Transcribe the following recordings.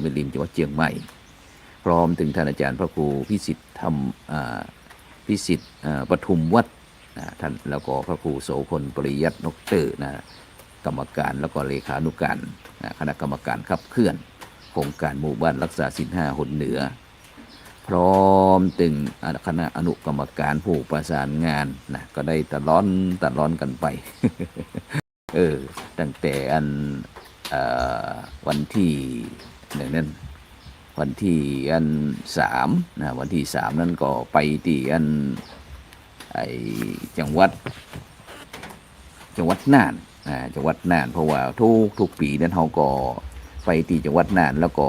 แม่ริมจังหวัดเชียงใหม่พร้อมถึงท่านอาจารย์พระครูพิสิทธิ์ธรรมพิสิทธิ์ปทุมวัดท่านแล้วก็พระครูโสพลปริยัตินกเตอร์กรรมการแล้วก็เลขานุการคณะกรรมการขับเคลื่อนโครงการหมู่บ้านรักษาศีล5หนเหนือพร้อมถึงคณะอนุกรรมการผู้ประสานงานก็ได้ตะล้อนกันไป ตั้งแต่วันที่นั้นวันที่3วันที่3นั้นก็ไปที่จังหวัดน่านจังหวัดน่านเพราะว่าทุกปีนั้นเขาก็ไปที่จังหวัดน่านแล้วก็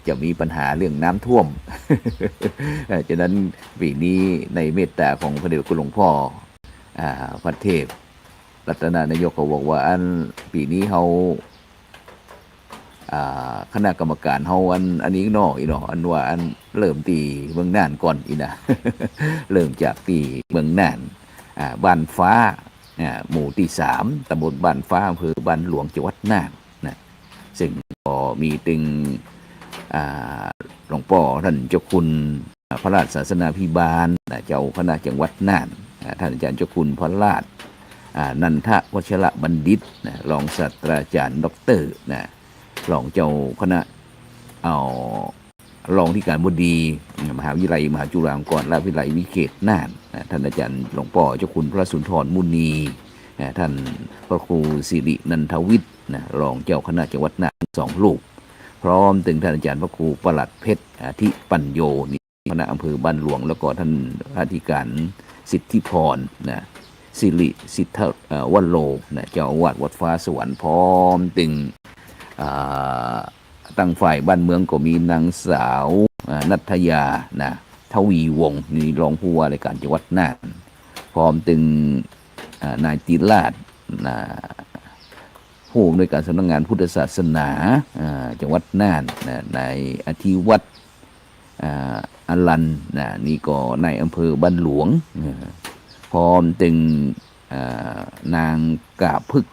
จะมีปัญหาเรื่องน้ำท่วม ฉะนั้นปีนี้ในเมตตาของพระเดชคุณหลวงพ่อพระเทพรัตนานายกเขาบอกว่าปีนี้เขาคณะกรรมการเฮาอันนี้เนาะว่าเริ่มตีเมืองน่านก่อนอีนะ เริ่มจากตีเมืองน่านบ้านฟ้าหมู่ที่3ตำบลบ้านฟ้าอำเภอบ้านหลวงจังหวัดน่านนะซึ่งก็มีตึงหลวงพ่อท่านเจ้าคุณพระราชศาสนาภิบาลเจ้าคณะจังหวัดน่านท่านอาจารย์เจ้าคุณพระราชนันทวัชระบัณฑิตรองศาสตราจารย์ด็อกเตอร์รองเจ้าคณะรองที่การบดีมหาวิทยาลัยมหาจุฬาลงกรณราชวิทยาลัยวิเขตน่านท่านอาจารย์หลวงพ่อเจ้าคุณพระสุนทรมุนีท่านพระครูสิรินันทวิทย์รองเจ้าคณะจังหวัดน่าน2 รูปพร้อมถึงท่านอาจารย์พระครูประหลัดเพชรทิปัญโยคณะอำเภอบ้านหลวงแล้วก็ท่านอธิการสิทธิพรสิริสิทธวัลโลเจ้าอาวาสวัดฟ้าสวรรค์พร้อมถึงตั้งฝ่ายบ้านเมืองก็มีนางสาวนัทยาทวีวงศ์นี่รองผู้ว่าราชการจังหวัดน่านพร้อมถึงนายติราชผู้อำนวยการสำนักงานพุทธศาสนาจังหวัดน่านนายอธิวัฒน์อลันนี่ก็นายอำเภอบ้านหลวงพร้อมถึงนางกาพึก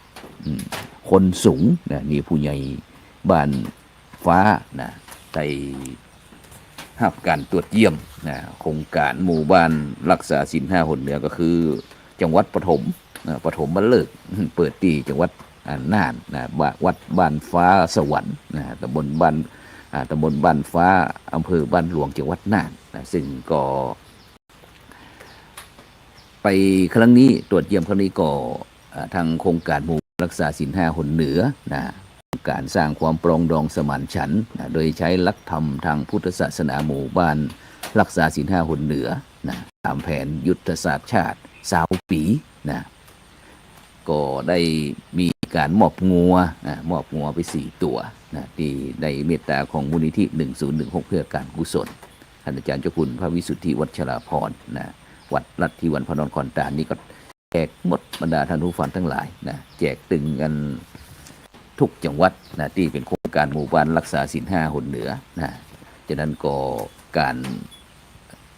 คนสูงนี่ผู้ใหญ่บ้านฟ้าได้รับการตรวจเยี่ยมโครงการหมู่บ้านรักษาศีล5หนเหนือก็คือจังหวัดปฐมบันเลิกเปิดที่จังหวัดน่านวัดบ้านฟ้าสวรรค์ตำบลบ้านฟ้าอำเภอบ้านหลวงจังหวัดน่านซึ่งก็ไปครั้งนี้ตรวจเยี่ยมครั้งนี้ก็ทางโครงการหมู่รักษาศีล5หนเหนือการสร้างความปรองดองสมานฉันท์โดยใช้หลักธรรมทางพุทธศาสนาหมู่บ้านรักษาศีล5หนเหนือตามแผนยุทธศาสตร์ชาติ20 ปีก็ได้มีการมอบงัวไป4 ตัวที่ได้เมตตาของมูลนิธิ1016เพื่อการกุศลท่านอาจารย์เจ้าคุณพระวิสุทธิวัชราภรณ์วัดลัทธิวันพนรคอนตานี่ก็แจกหมดบรรดาท่านผู้ฟังทั้งหลายแจกตึงกันทุกจังหวัดที่เป็นโครงการหมู่บ้านรักษาศีล5หนเหนือจากนั้นก็การ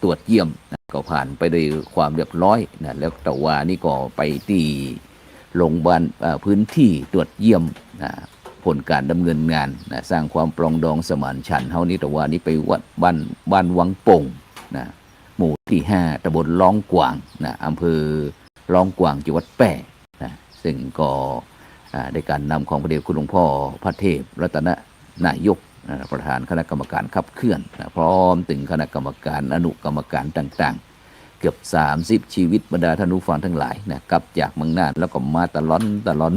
ตรวจเยี่ยมก็ผ่านไปด้วยความเรียบร้อยแล้วแต่ว่านี่ก็ไปที่โรงพยาบาลพื้นที่ตรวจเยี่ยมผลการดำเนินงานสร้างความปรองดองสมานฉันท์เฮานี่แต่ว่านี่ไปวัดบ้านวังโป่งหมู่ที่5ตำบลร้องกวางอำเภอร้องกวางจังหวัดแพร่ซึ่งก็ได้การนำของพระเดชคุณหลวงพ่อพระเทพรัตนนายกประธานคณะกรรมการขับเคลื่อนพร้อมถึงคณะกรรมการอนุกรรมการต่างๆเกือบ30 ชีวิตบรรดาท่านผู้ฟังทั้งหลายกลับจากเมืองน่านแล้วก็มาตะล้อน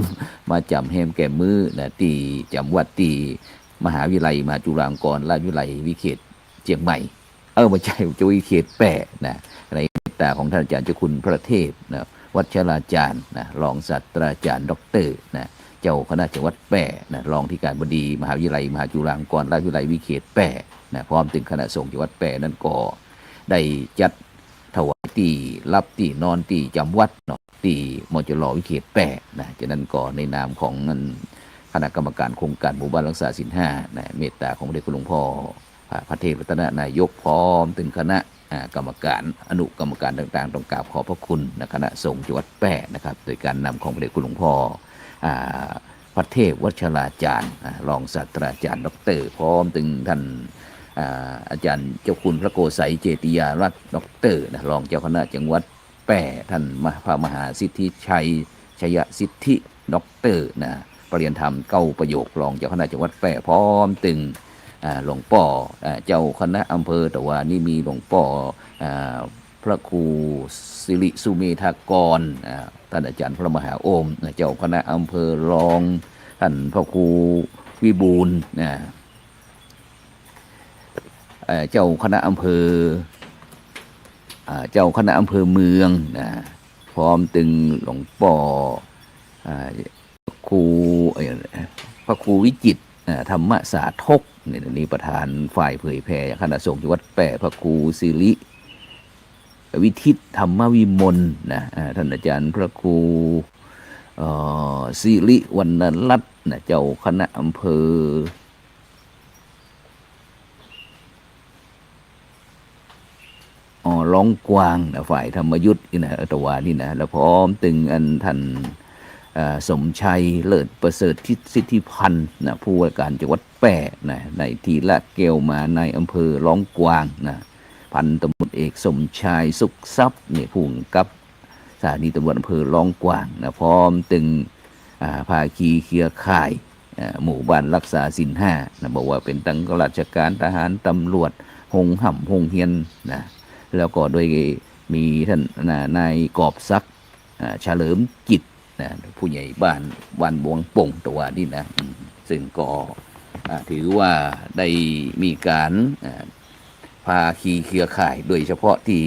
มาจำแฮมแก่มือที่จำวัดที่มหาวิทยาลัยมหาจุฬาลงกรณราชวิทยาลัยวิเขตเชียงใหม่ไม่ใช่จุวิเขตแปะในเมตตาของท่านอาจารย์เจ้าคุณพระเทพวัชราจารย์รองศาสตราจารย์ด็อกเตอร์เจ้าคณะจังหวัดแปะรองที่การบดีมหาวิทยาลัยมหาจุฬาลงกรณราชวิทยาลัยวิเขตแปะพร้อมถึงคณะสงฆ์จังหวัดแปะนั้นก็ได้จัดถวายตีรับตีนอนตีจำวัดตีมจรวิเขตแปะจากนั้นก็ในนามของคณะกรรมการโครงการหมู่บ้านรักษาศีล5เมตตาของพระเดชคุณหลวงพ่อพระเทพรัตนนายกพร้อมถึงคณะกรรมการอนุกรรมการต่างๆต้องกราบขอบพระคุณคณะสงฆ์จังหวัดแพร่โดยการนำของพระเดชคุณหลวงพ่อพ ระเทพวัชราจารย์รองศาสตราจารย์ด็อกเตอร์พร้อมถึงท่านอาจารย์เจ้าคุณพระโกษัยเจติยารัตน์ด็อกเตอร์รองเจ้าคณะจังหวัดแปร่ท่านพระมหาสิทธิชัยชยสิทธิด็อกเตอร์ปรริญญาธรรมเก้าประโยครองเจ้าคณะจังหวัดแปร่พร้อมถึงหลวงป่อเจ้าคณะอำเภอแต่ว่านี่มีหลวงป่อพระครูสิริสุเมธากรท่านอาจารย์พระมหาโอมเจ้าคณะอำเภอรองท่านพระครูวิบูลย์เจ้าคณะอำเภอเมืองพร้อมตึงหลวงป่อครูพระครูวิจิตรธรรมสาธกนี่ประธานฝ่ายเผยแผ่คณะสงฆ์จังหวัดแปร่พระครูสิริวิทิตธรรมวิมลท่านอาจารย์พระครูสิริวรรณรัตน์เจ้าคณะอำเภอร้องกวางฝ่ายธรรมยุทธ์ตะวานี่แล้วพร้อมตึงท่านสมชัยเลิศประเสริฐสิทธิพันธ์ผู้ว่าการจังหวัดแปร่ในทีละเกลมาในอำเภอร้องกวางพันตำรวจเอกสมชายสุขทรัพย์ผู้กำกับสถานีตำรวจอำเภอร้องกวางพร้อมตึงภาคีเครือข่ายหมู่บ้านรักษาศีลห้าบอกว่าเป็นตั้งราชการทหารตำรวจหงห่ำหงเฮียนแล้วก็โดยมีท่านนายกอบศักดิ์เฉลิมจิตผู้ใหญ่บ้านวันบวงป่งตัวนี่ซึ่งก็ถือว่าได้มีการพาคีเครือข่ายโดยเฉพาะที่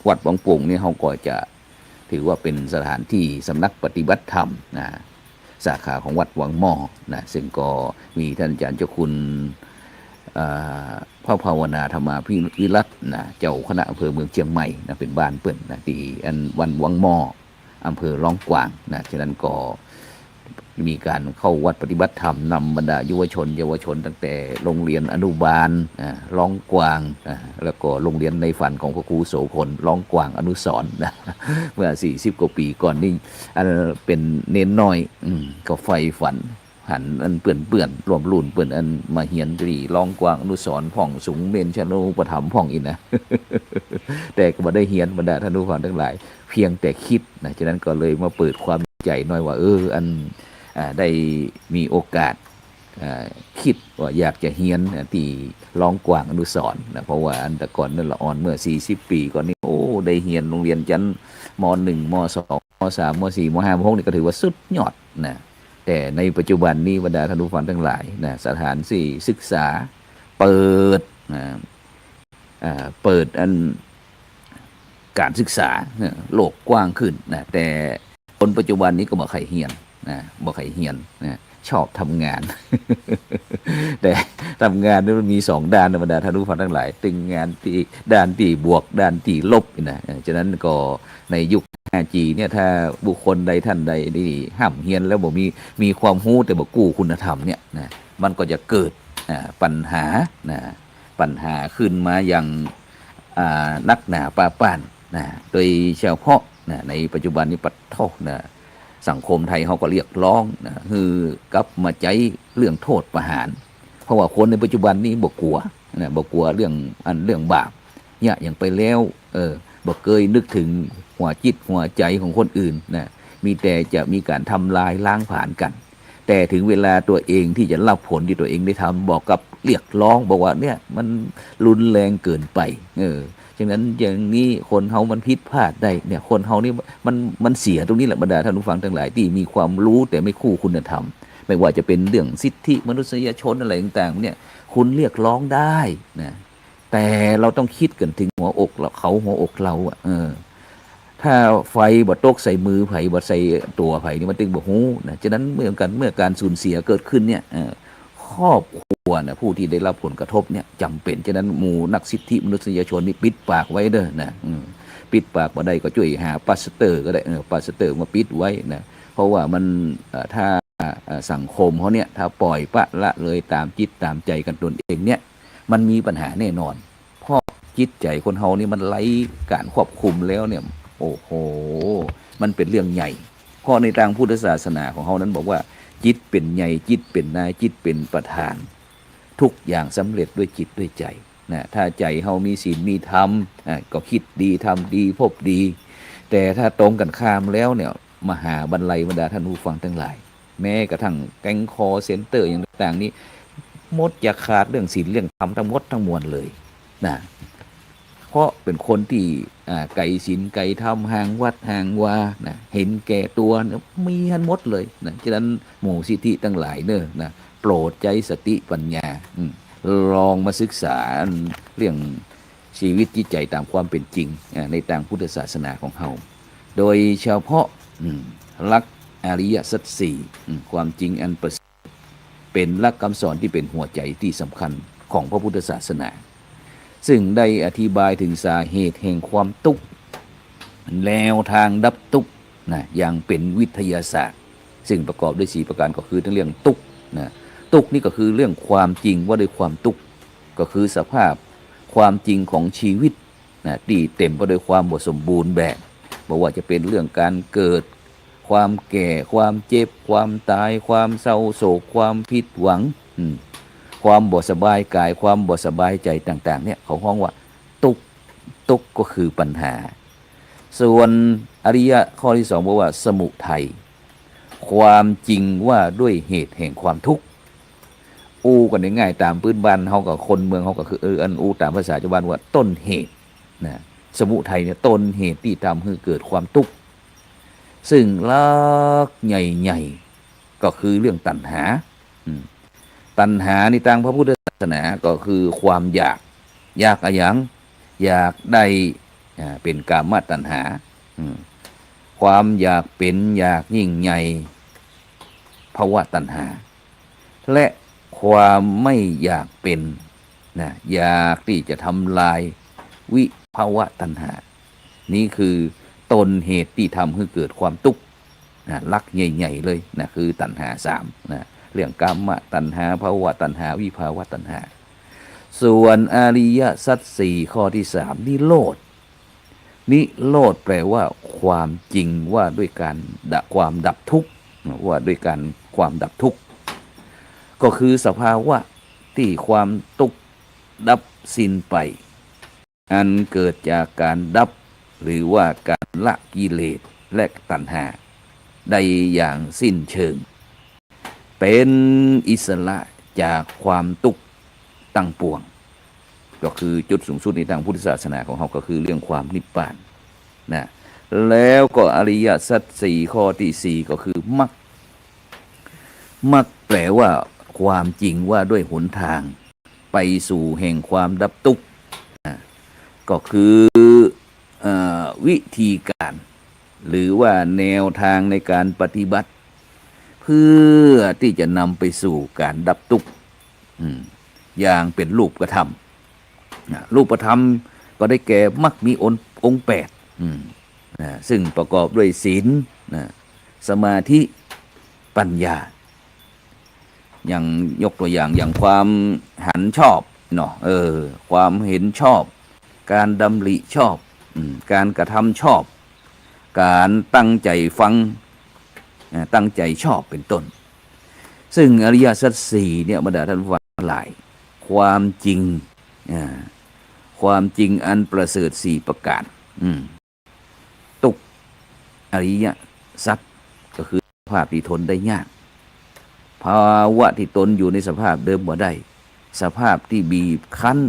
วัดบวงป่งนี่เขาก็จะถือว่าเป็นสถานที่สำนักปฏิบัติธรรมสาขาของวัดวังหม้อซึ่งก็มีท่านอาจารย์เจ้าคุณพระภาวนาธรรมาภิวิรัตน์เจ้าคณะอำเภอเมืองเชียงใหม่เป็นบ้านเปิ่นที่วันวังหม้ออำเภอร้องกวางฉะนั้นก็มีการเข้าวัดปฏิบัติธรรมนำบรรดาเยาวชนตั้งแต่โรงเรียนอนุบาลร้องกวางแล้วก็โรงเรียนในฝันของพระครูโสพลร้องกวางอนุสรณ์เมื่อ40 กว่าปีก่อนนี่เป็นเน้นน้อยก็ไฟฝันหันเปื่อนรวมรุ่นเปื่อนมาเฮียนตรีร้องกวางอนุสรณ์พ่องสูงเมนชนุปถัมภ์พ่องอินแต่ก็มาได้เฮียนบรรดาท่านผู้ฟังทั้งหลายเพียงแต่คิดฉะนั้นก็เลยมาเปิดความใจหน่อยว่าได้มีโอกาสคิดว่าอยากจะเฮียนที่ร้องกวางอนุสรณ์เพราะว่าแต่ก่อนนั่นละอ่อนเมื่อ40 ปีก่อนนี้ได้เฮียนโรงเรียนชั้นม.1 ม.2 ม.3 ม.4 ม.5 ม.6 นี่ก็ถือว่าสุดยอดแต่ในปัจจุบันนี้บรรดาท่านผู้ฟังทั้งหลายสถานที่ศึกษาเปิดการศึกษาโลกกว้างขึ้นแต่คนปัจจุบันนี้ก็บ่ใครเฮียนชอบทำงาน แต่ทำงานนี่มันมี2 ด้านบรรดาท่านผู้ฟังทั้งหลายตึงงานที่ด้านที่บวกด้านที่ลบฉะนั้นก็ในยุค 5G เนี่ยถ้าบุคคลใดท่านใดที่ห้ามเฮียนแล้วบ่มีความรู้แต่บ่กู้คุณธรรมเนี่ยมันก็จะเกิดปัญหาขึ้นมาอย่างนักหนาป้าป้านโดยเฉพาะในปัจจุบันนี้ปัดทอกสังคมไทยเขาก็เรียกร้องคือกลับมาใจเรื่องโทษประหารเพราะว่าคนในปัจจุบันนี้บ่กลัวเรื่องบาปเนี่ยอย่างไปแล้วบ่เคยนึกถึงหัวจิตหัวใจของคนอื่นมีแต่จะมีการทำลายล้างผลาญกันแต่ถึงเวลาตัวเองที่จะรับผลที่ตัวเองได้ทำบอกกับเรียกร้องบอกว่าเนี่ยมันรุนแรงเกินไปฉะนั้นอย่างนี้คนเฮามันผิดพลาดได้เนี่ยคนเฮานี่มันเสียตรงนี้แหละบรรดาท่านผู้ฟังทั้งหลายที่มีความรู้แต่ไม่คู่คุณธรรมไม่ว่าจะเป็นเรื่องสิทธิมนุษยชนอะไรต่างๆเนี่ยคุณเรียกร้องได้แต่เราต้องคิดกันถึงหัวอกหัวอกเราถ้าไฟบ่ตกใส่มือไผบ่ใส่ตัวไผนี่มันตึงบ่ฮู้ฉะนั้นเมื่อการสูญเสียเกิดขึ้นเนี่ยครอบครัวผู้ที่ได้รับผลกระทบเนี่ยจำเป็นฉะนั้นหมู่นักสิทธิมนุษยชนนี่ปิดปากไว้เด้อปิดปากบ่ได้ก็ช่วยหาพลาสเตอร์ก็ได้พลาสเตอร์มาปิดไว้เพราะว่ามันถ้าสังคมเขาเนี่ยถ้าปล่อยปะละเลยตามจิตตามใจกันตนเองเนี่ยมันมีปัญหาแน่นอนเพราะจิตใจคนเฮานี่มันไร้การควบคุมแล้วเนี่ยโอ้โหมันเป็นเรื่องใหญ่เพราะในทางพุทธศาสนาของเฮานั้นบอกว่า จิตเป็นใหญ่จิตเป็นนายจิตเป็นประธานทุกอย่างสำเร็จด้วยจิตด้วยใจนะถ้าใจเฮามีศีลมีธรรมก็คิดดีทำดีพบดี แต่ถ้าตรงกันข้ามแล้วเนี่ยมหาบรรลัยบรรดาท่านผู้ฟังทั้งหลายแม้กระทั่งแก๊งคอเซ็นเตอร์อย่างต่างๆนี้มดอย่าขาดเรื่องศีลเรื่องธรรมทั้งหมดทั้งมวลเลยนะเพราะเป็นคนที่ไก่ศีลไก่ธรรมห่างวัดห่างวานะเห็นแก่ตัวนะมีหันหมดเลยนะฉะนั้นหมู่สิทธิทั้งหลายเนอะนะโปรดใจสติปัญญาลองมาศึกษาเรื่องชีวิตจิตใจตามความเป็นจริงในทางพุทธศาสนาของเราโดยเฉพาะหลักอริยสัจสี่ความจริงอันประเสริฐเป็นหลักคำสอนที่เป็นหัวใจที่สำคัญของพระพุทธศาสนาซึ่งได้อธิบายถึงสาเหตุแห่งความทุกข์แนวทางดับทุกข์นะอย่างเป็นวิทยาศาสตร์ซึ่งประกอบด้วย4ประการก็คือทั้งเรื่องทุกข์นะทุกข์นี่ก็คือเรื่องความจริงว่าด้วยความทุกข์ก็คือสภาพความจริงของชีวิตนะที่เต็มไปด้วยความบ่สมบูรณ์แบบบอกว่าจะเป็นเรื่องการเกิดความแก่ความเจ็บความตายความเศร้าโศกความผิดหวังความบ่สบายกายความบ่สบายใจต่างๆเนี่ยเขาฮ้องว่าทุกข์ก็คือปัญหาส่วนอริยะข้อที่2บอกว่าสมุทัยความจริงว่าด้วยเหตุแห่งความทุกข์กันง่ายๆตามพื้นบ้านเฮากับคนเมืองเฮาก็คืออันตามภาษาชาวบ้านว่าต้นเหตุนะสมุทัยเนี่ยต้นเหตุที่ทำให้เกิดความทุกข์ซึ่งลักใหญ่ๆก็คือเรื่องตัณหาตัณหาในทางพระพุทธศาสนาก็คือความอยากอะไรอย่างอยากได้เป็นกามตัณหาความอยากเป็นอยากยิ่งใหญ่ภวตัณหาและความไม่อยากเป็นนะอยากที่จะทำลายวิภาวะตัณหานี่คือต้นเหตุที่ทำให้เกิดความทุกข์นะลักใหญ่ๆเลยนะคือตัณหา3นะเรื่องกามตัณหาภาวะตัณหาวิภาวะตัณหาส่วนอริยสัจ4ข้อที่3นิโรธนิโรธแปลว่าความจริงว่าด้วยการความดับทุกข์ว่าด้วยการความดับทุกข์ก็คือสภาวะที่ความทุกข์ดับสิ้นไปอันเกิดจากการดับหรือว่าการละกิเลสและตัณหาได้อย่างสิ้นเชิงเป็นอิสระจากความทุกข์ตั้งปวงก็คือจุดสูงสุดในทางพุทธศาสนาของเราก็คือเรื่องความนิพพานนะแล้วก็อริยสัจ4ข้อที่4ก็คือมรรคแปลว่าความจริงว่าด้วยหนทางไปสู่แห่งความดับทุกข์ก็คือวิธีการหรือว่าแนวทางในการปฏิบัติเพื่อที่จะนำไปสู่การดับทุกข์อย่างเป็นรูปธรรมรูปธรรมก็ได้แก่มรรคมีองค์8ซึ่งประกอบด้วยศีลสมาธิปัญญาอย่างยกตัวอย่างความหันชอบเนาะความเห็นชอบการดำริชอบการกระทำชอบการตั้งใจฟังตั้งใจชอบเป็นต้นซึ่งอริยสัจ4เนี่ยบรรดาท่านผู้ฟังหลายความจริงอันประเสริฐ4ประการทุกอริยสัจก็คือสภาพที่ทนได้ยากภาวะที่ตนอยู่ในสภาพเดิมบ่ได้สภาพที่บีบคั้น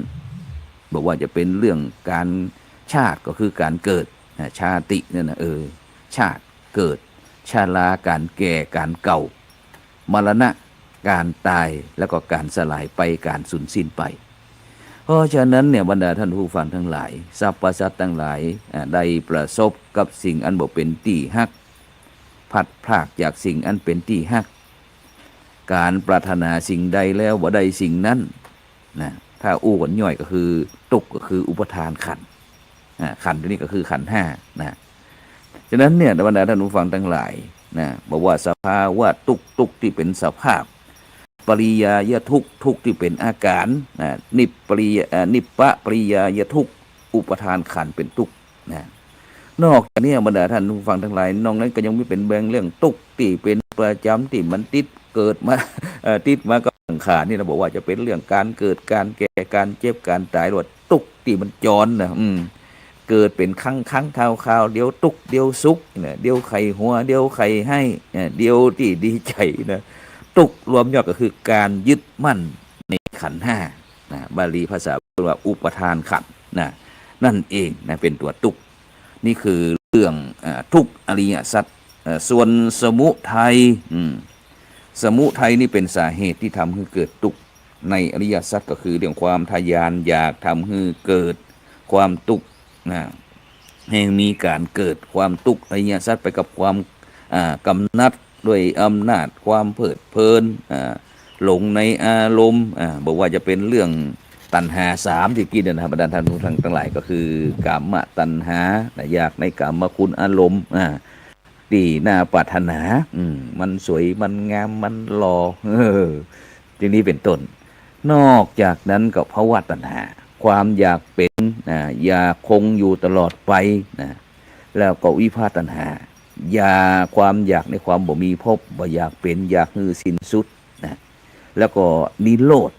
บอกว่าจะเป็นเรื่องการชาติก็คือการเกิดชาติเนี่ยนะชาติเกิดชราการแก่การเก่ามรณะการตายแล้วก็การสลายไปการสูญสิ้นไปเพราะฉะนั้นเนี่ยบรรดาท่านผู้ฟังทั้งหลายสรรพสัตว์ทั้งหลายได้ประสบกับสิ่งอันบ่เป็นที่ฮักพัดพรากจากสิ่งอันเป็นที่ฮักการปรารถนาสิ่งใดแล้วบ่ได้สิ่งนั้นนะถ้ากันย่อยก็คือทุกข์ก็คืออุปทานขันธ์ขันธ์ตัวนี้ก็คือขันธ์5นะฉะนั้นเนี่ยบรรดาท่านผู้ฟังทั้งหลายนะบอกว่าสภาวะทุกข์ที่เป็นสภาพปริยายทุกข์ที่เป็นอาการนิปปะปริยายทุกข์อุปทานขันธ์เป็นทุกข์นะนอกจากนี้บรรดาท่านผู้ฟังทั้งหลายนอกนั้นก็ยังมีเป็นแบ่งเรื่องทุกข์ที่เป็น ประจำที่มันติดเกิดมาติดมากับสังขารนี่เราบอกว่าจะเป็นเรื่องการเกิดการแก่การเจ็บการตายหรือว่าตุกที่มันจรนะเกิดเป็นครั้งคราวเดี๋ยวตุกเดี๋ยวสุกเนี่ยเดี๋ยวไข่หัวเดี๋ยวไข่ให้เดี๋ยวที่ดีใจนะตุกรวมยอดก็คือการยึดมั่นในขันธ์ห้านะบาลีภาษาว่าอุปทานขันธ์นะนั่นเองนะเป็นตัวตุกนี่คือเรื่องทุกอริยสัจส่วนสมุทัยสมุทัยนี่เป็นสาเหตุที่ทำให้เกิดทุกข์ในอริยสัจก็คือเรื่องความทยานอยากทำให้เกิดความทุกข์นะให้มีการเกิดความทุกข์อริยสัจไปกับความกำนัดด้วยอำนาจความเพลิดเพลินหลงในอารมณ์บอกว่าจะเป็นเรื่องตัณหาสามที่กินนะครับบรรดาท่านผู้ฟังทั้งหลายก็คือกามตัณหาอยากในกามคุณอารมณ์ดีน่าปรารถนามันสวยมันงามมันหล่อทีนี้เป็นต้นนอกจากนั้นก็ภวตัณหาความอยากเป็นอยากคงอยู่ตลอดไปนะแล้วก็วิภาตัณหาความอยากในความบ่มีภพบ่อยากเป็นอยากฮือสิ้นสุดนะแล้วก็นิโรธ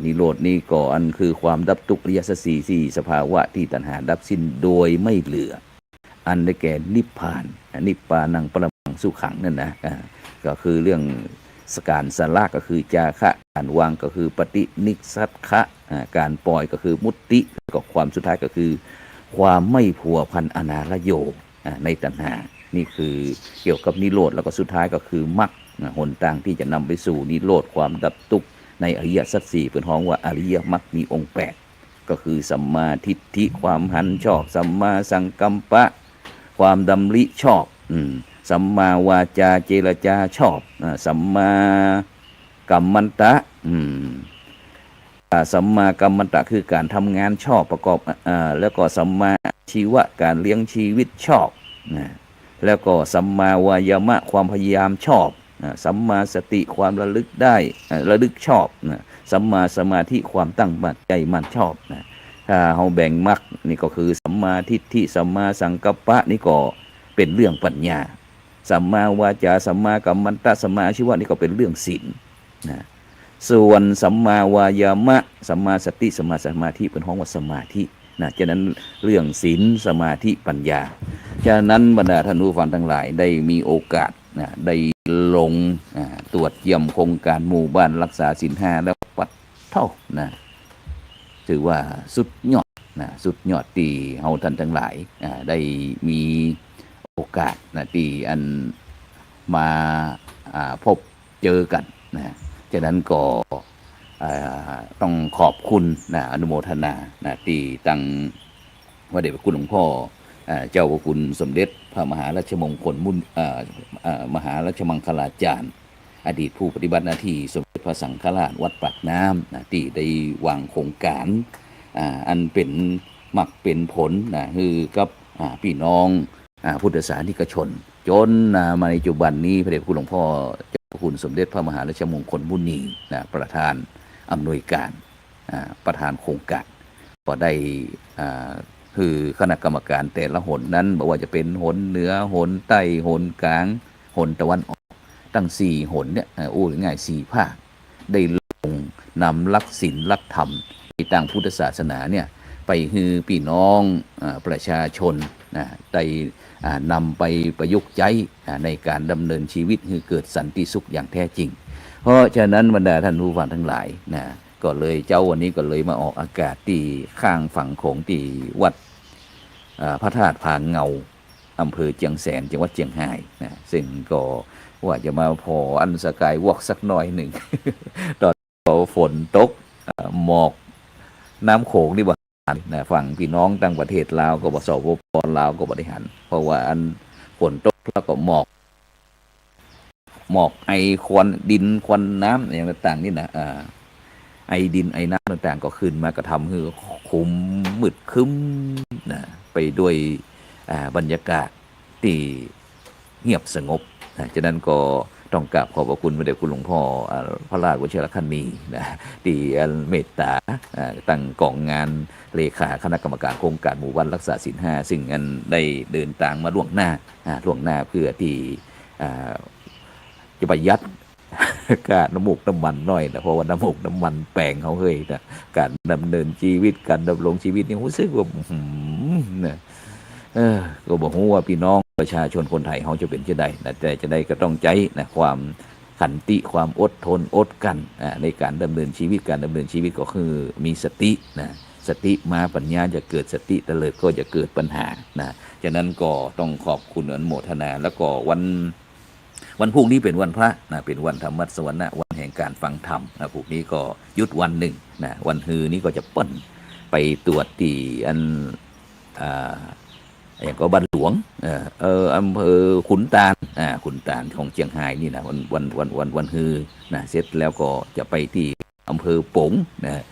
นิโรธนี่ก็อันคือความดับทุกข์อริยสัจสี่สภาวะที่ตัณหาดับสิ้นโดยไม่เหลืออันได้แก่นิพพานนิพพานังปรมังสุขังนั่นนะก็คือเรื่องสการสละก็คือจาคะการวางก็คือปฏินิสัตคะการปล่อยก็คือมุตติก็ความสุดท้ายก็คือความไม่ผัวพันอนาลโยในตัณหานี่คือเกี่ยวกับนิโรธแล้วก็สุดท้ายก็คือมรรคหนทางที่จะนำไปสู่นิโรธความดับทุกข์ในอริยสัจสี่เป็นห้องว่าอริยมรรคมีองค์8ก็คือสัมมาทิฏฐิความหันชอบสัมมาสังกัมปะความดำริชอบสัมมาวาจาเจรจาชอบสัมมากัมมันตะสัมมากัมมันตะคือการทำงานชอบประกอบแล้วก็สัมมาชีวะการเลี้ยงชีวิตชอบแล้วก็สัมมาวายามะความพยายามชอบสัมมาสติความระลึกได้ระลึกชอบสัมมาสมาธิความตั้งมั่นใจมั่นชอบถ้าเราแบ่งมรรคนี่ก็คือสัมมาทิฏฐิสัมมาสังกัปปะนี่ก็เป็นเรื่องปัญญาสัมมาวาจาสัมมากัมมันตะสัมมาอาชีวะนี่ก็เป็นเรื่องศีลนะส่วนสัมมาวายามะสัมมาสติสัมมาสมาธิเป็นห้องว่าสมาธิฉะนั้นเรื่องศีลสมาธิปัญญาฉะนั้นบรรดาท่านผู้ฟังทั้งหลายได้มีโอกาสได้ลงตรวจเยี่ยมโครงการหมู่บ้านรักษาศีล5แล้วปัดเท่าถือว่าสุดยอดสุดยอดที่เฮาท่านทั้งหลายได้มีโอกาสที่อันมาพบเจอกันฉะนั้นก็ต้องขอบคุณอนุโมทนาที่ตั้งพระเดชพระคุณหลวงพ่อเจ้าพระคุณสมเด็จพระมหาราชมงคลมหาราชมังคลาจารย์อดีตผู้ปฏิบัติหน้าที่สมเด็จพระสังฆราชวัดปากน้ำที่ได้วางโครงการอันเป็นมรรคเป็นผลคือกับพี่น้องพุทธศาสนิกชนจนมาในปัจจุบันนี้พระเดชพระคุณหลวงพ่อเจ้าพระคุณสมเด็จพระมหาราชมงคลมุนีประธานอำนวยการประธานโครงการก็ได้คือคณะกรรมการแต่ละหนนั้นบอกว่าจะเป็นหนเหนือหนใต้หนกลางหนตะวันออกตั้ง4หนเนี่ยง่าย4ภาคได้ลงนำหลักศีลหลักธรรมในทางพุทธศาสนาเนี่ยไปคือพี่น้องประชาชนได้นำไปประยุกต์ใช้ในการดำเนินชีวิตคือเกิดสันติสุขอย่างแท้จริงเพราะฉะนั้นบรรดาท่านผู้ฟังทั้งหลายก็เลยวันนี้ก็เลยมาออกอากาศที่ข้างฝั่งของที่วัดพระธาตุผาเงาอำเภอเจียงแสนจังหวัดเจียงไฮ้ซึ่งก็ว่าจะมาพออันสกายวอล์กสักหน่อยหนึ่ง ตอนฝนตกหมอกน้ำโขงนี่บ่ฝั่งพี่น้องต่างประเทศลาวก็บ่สปปลาวก็บริหารเพราะว่าอันฝนตกแล้วก็หมอกไอควันดินควันน้ำอย่างต่างๆนี่นะไอดินไอน้ำต่างๆก็ขึ้นมากระทำให้คุมมืดคึ้มไปด้วยบรรยากาศที่เงียบสงบฉะนั้นก็ต้องกราบขอบพระคุณพระเดชคุณหลวงพ่อพระราชวชิรคันนีที่เมตตาตั้งกองงานเลขาคณะกรรมการโครงการหมู่บ้านรักษาศีล5ซึ่งอันได้เดินทางมาล่วงหน้าเพื่อที่ จะประหยัดการน้ำมูกน้ำมันน้อยนะเพราะว่าน้ำมูกน้ำมันแปลงเขาเฮ้ยนะการดำเนินชีวิตการดำรงชีวิตนี่รู้สึกว่านะก็บอกว่าพี่น้องประชาชนคนไทยเขาจะเป็นจะได้นะแต่จะได้ก็ต้องใจนะความขันติความอดทนอดกันในการดำเนินชีวิตการดำเนินชีวิตก็คือมีสตินะสติมาปัญญาจะเกิดสติเตลิดก็จะเกิดปัญหานะฉะนั้นก็ต้องขอบคุณอนุโมทนาแล้วก็วันพรุ่งนี้เป็นวันพระนะเป็นวันธรรมสวรรค์วันแห่งการฟังธรรมนะพรุ่งนี้ก็ยุดวันหนึ่งนะวันฮือนี้ก็จะเปิ้นไปตรวจที่อันอย่างก็บ้านหลวงอำเภอขุนตาลขุนตาลของเชียงรายนี่นะวันฮือนะเสร็จแล้วก็จะไปที่อำเภอปงนะ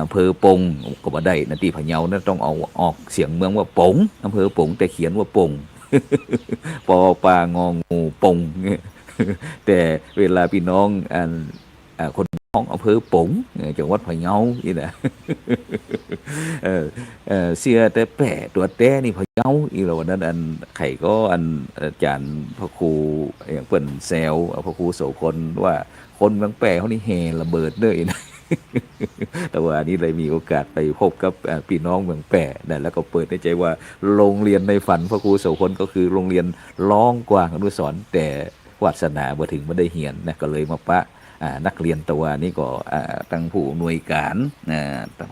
อำเภอปงก็บ่ได้นะที่พะเยานะต้องเอาออกเสียงเมืองว่าปงอำเภอปงแต่เขียนว่าปงปอปางองูปงแต่เวลาพี่น้องคนน้องอำเภอปงจังหวัดพะเยานี่นะเสียแต่แปะตัวแต่นี่พะเยาอีเราวันนั้นอันไข่ก็อันอาจารย์พระครูอย่างเปิ่นแซวพระครูโสพลว่าคนบางแปะเขานี่แห่ระเบิดเด้อนะแต่ว่านี้เลยมีโอกาสไปพบกับพี่น้องเมืองแปะนะแล้วก็เปิดในใจว่าโรงเรียนในฝันพระครูโสพลก็คือโรงเรียนร้องกวางอนุสรณ์แต่วาสนาบ่ถึงไม่ได้เหียนนะก็เลยมาปะนักเรียนตัวนี้ก็ตั้งผู้หน่วยการ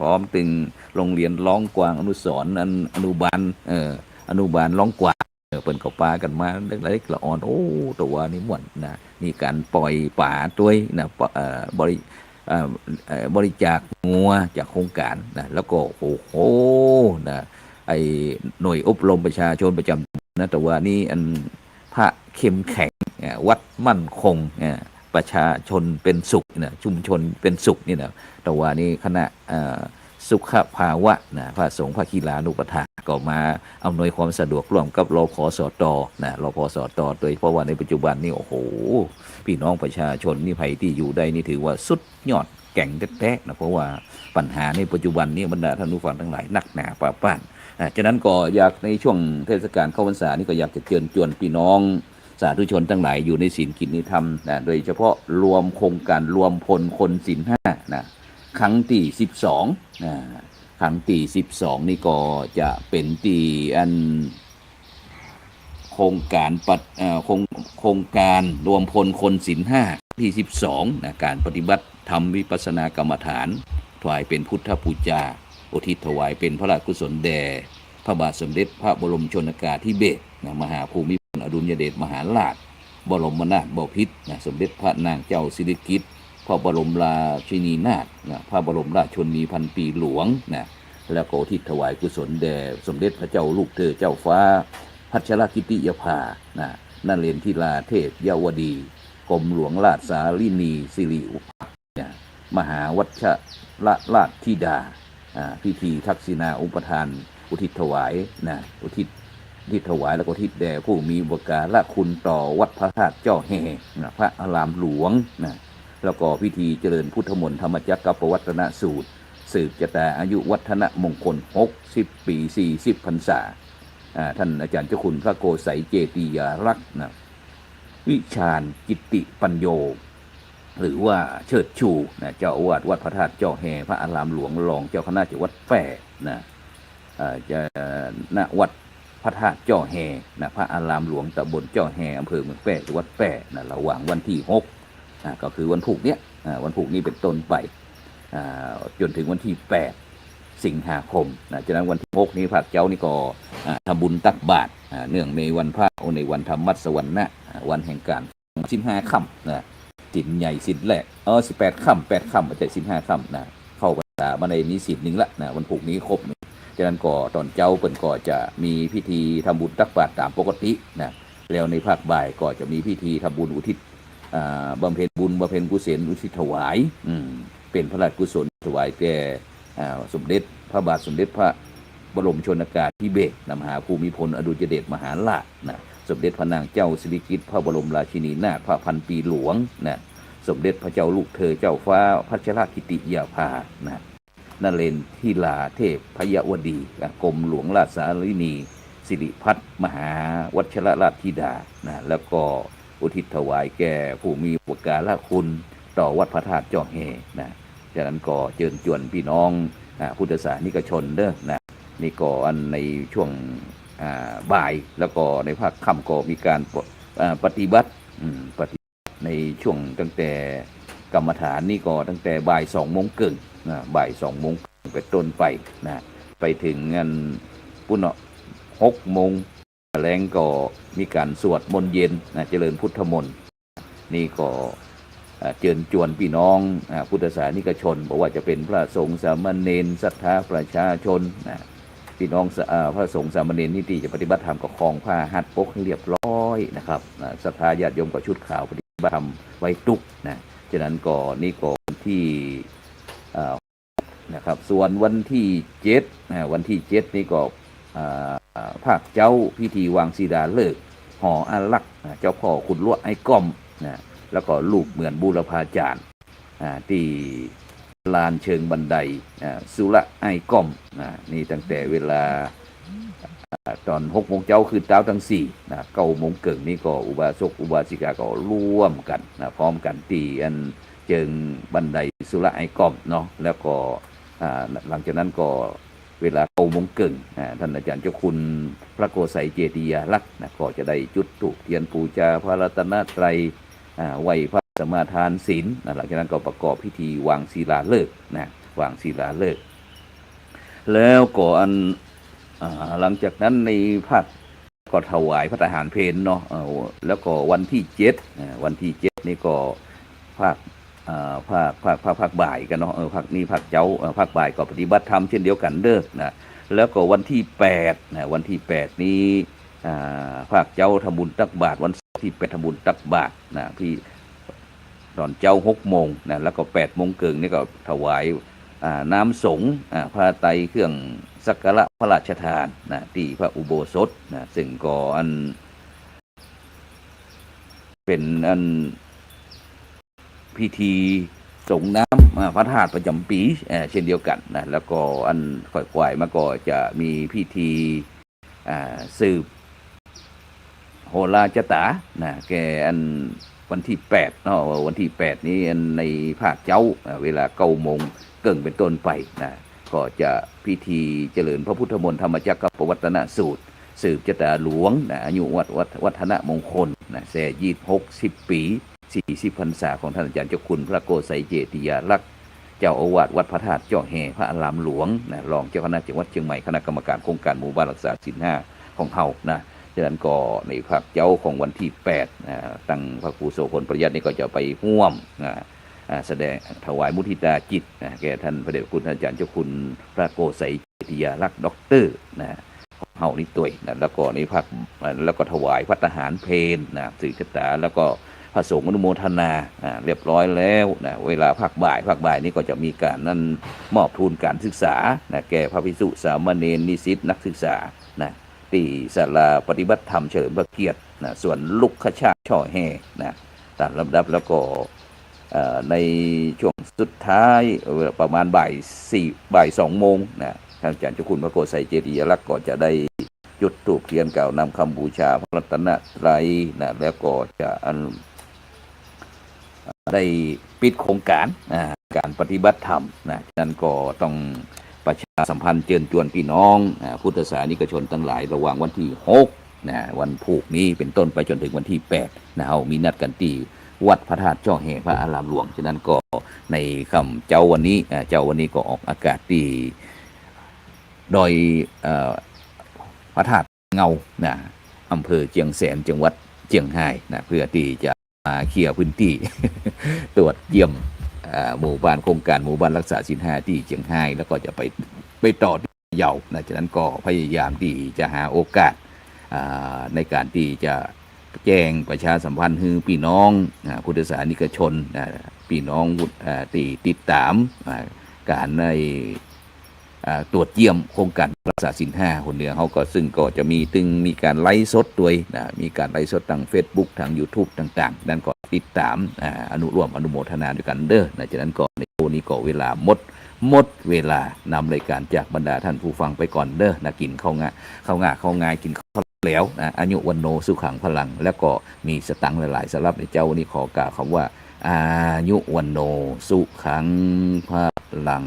พร้อมตึงโรงเรียนร้องกวางอนุสรณ์อนุบาลอนุบาลร้องกวางเปิ่นก็ปากันมาเล็กๆละอ่อนโอ้ตัวนี้ม่วนนะมีการปล่อยป่าด้วยนะบริจาคงัวจากโครงการนะแล้วก็โอ้โหนะไอหน่วยอบรมประชาชนประจำนะแต่ว่านี่อันพระเข้มแข็งวัดมั่นคงประชาชนเป็นสุขนะชุมชนเป็นสุขนี่นะแต่ว่านี่คณะสุขภาวะนะพระสงฆ์พระกีฬานุปถาก็มาอำนวยความสะดวกร่วมกับรพสตนะรพสตโดยเพราะว่าในปัจจุบันนี่โอ้โหพี่น้องประชาชนนี่ภัยที่อยู่ได้นี่ถือว่าสุดยอดแก่งแท้ๆนะเพราะว่าปัญหาในปัจจุบันนี้บรรดาท่านผู้ฟังทั้งหลายหนักหนาป่าป้านฉะนั้นก็อยากในช่วงเทศกาลเข้าพรรษานี่ก็อยากจะเชิญชวนพี่น้องสาธุชนทั้งหลายอยู่ในศีลกิจนิธรรมนะโดยเฉพาะรวมโครงการรวมพลคนศีลห้านะครั้งที่12นะครั้งที่12นี่ก็จะเป็นที่อันโครงการโครงการรวมพลคนศีลห้าที่12นะการปฏิบัติธรรมวิปัสสนากรรมฐานถวายเป็นพุทธบูชาอุทิศถวายเป็นพระราชกุศลแด่พระบาทสมเด็จพระบรมชนกาธิเบศรมหาภูมิพลอดุลยเดชมหาราชบรมนาถบพิตรสมเด็จพระนางเจ้าสิริกิติ์พระบรมราชินีนาถพระบรมราชชนนีพันปีหลวงแล้วก็อุทิศถวายกุศลแด่สมเด็จพระเจ้าลูกเธอเจ้าฟ้าพัชรกิติยภานเรนทิราเทพยวดีกรมหลวงราชสาลินีสิริอุปัฏมหาวัชรราชธิดาพิธีทักษิณาอุปทานอุทิศถวายอุทิศถวายแล้วก็อุทิศแด่ผู้มีบุญการะคุณต่อวัดพระธาตุเจ้าแห่พระอารามหลวงแล้วก็พิธีเจริญพุทธมนต์ธรรมจักรปวัตนสูตรสืบชะตาอายุวัฒนมงคล60 ปี40 พรรษาท่านอาจารย์เจ้าคุณพระโกไสยเจติยารักษ์วิชาญกิตติปัญโยหรือว่าเชิดชูเจ้าอาวาสวัดพระธาตุเจ้าแห่พระอารามหลวงรองเจ้าคณะจังหวัดแพร่จะณวัดพระธาตุเจ้าแห่พระอารามหลวงตำบลเจ้าแห่อำเภอเมืองแพร่จังหวัดแพร่ระหว่างวันที่6ก็คือวันพุธเนี้ยวันพุธนี้เป็นต้นไปจนถึงวันที่8 สิงหาคมจากนั้นวันที่6นี้พระเจ้านี่ก็ทำบุญตักบาตรเนื่องในวันพระในวันธรรมสวรรค์วันแห่งการ15 ค่ำสินใหญ่สินแรก18 ค่ำ8 ค่ำไม่ใช่15 ค่ำเข้าพรรษามาในนี้สินหนึ่งละวันพุธนี้ครบจากนั้นก็ตอนเจ้าเปิ่นก็จะมีพิธีทำบุญตักบาตรตามปกติแล้วในภาคบ่ายก็จะมีพิธีทำบุญอุทิศบำเพ็ญบุญบำเพ็ญกุศลอุทิศถวายเป็นพระราชกุศลถวายแก่สมเด็จพระบาทสมเด็จพระบรมชนกาธิเบศรมหาภูมิพลอดุลยเดชมหาราชสมเด็จพระนางเจ้าสิริกิติ์พระบรมราชินีนาถพระพันปีหลวงสมเด็จพระเจ้าลูกเธอเจ้าฟ้าพัชรกิติยาภานเรนทิราเทพพยวดีกรมหลวงราชสาลินีสิริพัฒน์มหาวัชรราชธิดาแล้วก็อุ อุทิศถวายแก่ผู้มีอุปการะคุณต่อวัดพระธาตุเจาะแห่นะจากนั้นก็เชิญชวนพี่น้องพุทธศาสนิกชนเด้อนะนี่ก็อันในช่วงบ่ายแล้วก็ในภาคค่ำก็มีการปฏิบัติในช่วงตั้งแต่กรรมฐานนี่ก็ตั้งแต่บ่าย2 โมงครึ่งบ่าย2 โมงไปต้นไปนะไปถึงงานปุณณ6 โมงแรงก็มีการสวดมนต์เย็นเจริญพุทธมนต์นี่ก็เชิญชวนพี่น้องพุทธศาสนิกชนบอกว่าจะเป็นพระสงฆ์สามเณรศรัทธาประชาชนพี่น้องพระสงฆ์สามเณรที่จะปฏิบัติธรรมก็คลองผ้าหัดปกให้เรียบร้อยนะครับศรัทธาญาติโยมก็ชุดขาวปฏิบัติธรรมไว้ตุกนะฉะนั้นก็นี่ก็ที่นะครับส่วนวันที่7นี่ก็ภาคเจ้าพิธีวางศิลาฤกษ์หออารักษ์เจ้าพ่อขุนลวดไอ้ก้อมนะแล้วก็ลูกเหมือนบูรพาจารย์ที่ลานเชิงบันไดสุระไอ้ก้อมนี่ตั้งแต่เวลาตอน6 โมงเจ้าคือเช้าทั้ง4 9 โมงเกิงนี่ก็อุบาสกอุบาสิกาก็ร่วมกันพร้อมกันตีอันเชิงบันไดสุระไอ้ก้อมเนาะแล้วก็หลังจากนั้นก็เวลา9 โมงครึ่งท่านอาจารย์เจ้าคุณพระโกไสยเจดียลักษณ์ก็จะได้จุดธูปเทียนปูชาพระรัตนตรัยไหว้พระสมาทานศีลหลังจากนั้นก็ประกอบพิธีวางศิลาฤกษ์วางศิลาฤกษ์แล้วก็หลังจากนั้นในภาคก็ถวายพระทหารเพลเนาะแล้วก็วันที่7นี่ก็ภาคบ่ายกันเนาะภาคนี้ภาคเจ้าภาคบ่ายก็ปฏิบัติธรรมเช่นเดียวกันเด้อแล้วก็วันที่8นี้ภาคเจ้าทำบุญตักบาตรวันที่8ทำบุญตักบาตรพี่ตอนเจ้า6 โมงแล้วก็8 โมงครึ่งนี่ก็ถวายน้ำสงฆ์ผ้าไตรเครื่องสักการะพระราชทานที่พระอุโบสถซึ่งก็เป็นพิธีสงน้ำพระธาตุประจำปีเช่นเดียวกันแล้วก็ค่อยๆมาก็จะมีพิธีสืบโหราจตาแกวันที่8เนาะวันที่8นี้ในภาคเจ้าเวลา9 โมงเกิงเป็นต้นไปก็จะพิธีเจริญพระพุทธมนต์ธรรมจักรปวัตนสูตรสืบชะตาหลวงอายุวัฒนมงคลแส่ยีด60 ปี40 พรรษาของท่านอาจารย์เจ้าคุณพระโกไสยเจติยาลักษณ์เจ้าอาวาสวัดพระธาตุเจาะแห่พระอารามหลวงรองเจ้าคณะจังหวัดเชียงใหม่คณะกรรมการโครงการหมู่บ้านรักษาศีล5ของเฮาฉะนั้นก็ในภาคเจ้าของวันที่8ตั้งพระครูโสพลประหยัดนี่ก็จะไปร่วมแสดงถวายมุทิตาจิตแก่ท่านพระเดชคุณอาจารย์เจ้าคุณพระโกไสยเจติยาลักษณ์ด็อกเตอร์เฮานี่ตัวแล้วก็ในภาคแล้วก็ถวายพระทหารเพลสืบชะตาแล้วก็พระสงฆ์อนุโมทนาเรียบร้อยแล้วเวลาภาคบ่ายนี้ก็จะมีการนั้นมอบทุนการศึกษาแก่พระภิกษุสามเณรนิสิตนักศึกษาที่ศาลาปฏิบัติธรรมเฉลิมพระเกียรติส่วนลุกขชาติช่อแห่ตามลำดับแล้วก็ในช่วงสุดท้ายประมาณบ่าย2 โมงท่านอาจารย์เจ้าคุณพระโกไสยเจติยาลักษณ์ก็จะได้จุดธูปเทียนกล่าวนำคำบูชาพระรัตนตรัยแล้วก็จะได้ปิดโครงการการปฏิบัติธรรมนั้นก็ต้องประชาสัมพันธ์เชิญชวนพี่น้องพุทธศาสนิกชนทั้งหลายระหว่างวันที่6วันผูกนี้เป็นต้นไปจนถึงวันที่8เรามีนัดกันที่วัดพระธาตุเจาะแห่พระอารามหลวงฉะนั้นก็ในค่ำเจ้าวันนี้ก็ออกอากาศที่โดยพระธาตุเงาอำเภอเจียงแสนจังหวัดเจียงไฮ้เพื่อที่จะมาเคลียร์พื้นที่ ตรวจเยี่ยมหมู่บ้านโครงการหมู่บ้านรักษาศีล5ที่เชียงรายแล้วก็จะไปต่อที่เยาจากนั้นก็พยายามที่จะหาโอกาสในการที่จะแจ้งประชาสัมพันธ์ให้พี่น้องพุทธศาสนิกชนพี่น้องที่ติดตามการในตรวจเยี่ยมโครงการรักษาศีล5คนเหนือเขาก็ซึ่งก็จะมีการไลฟ์สดด้วยมีการไลฟ์สดทาง Facebook ทาง YouTube ต่างๆนั้นก็ติดตามอนุโมทนาด้วยกันเด้อจากนั้นก็ในโนี้ก็เวลาหมดเวลานำรายการจากบรรดาท่านผู้ฟังไปก่อนเด้อกินข้าวง่ายกินข้าว แล้วนะอายุวันโนสุขังพลัง แล้วก็มีสตังค์หลายๆสำหรับในเจ้าวันนี้ขอกล่าวคำว่าอายุวันโนสุขังพลัง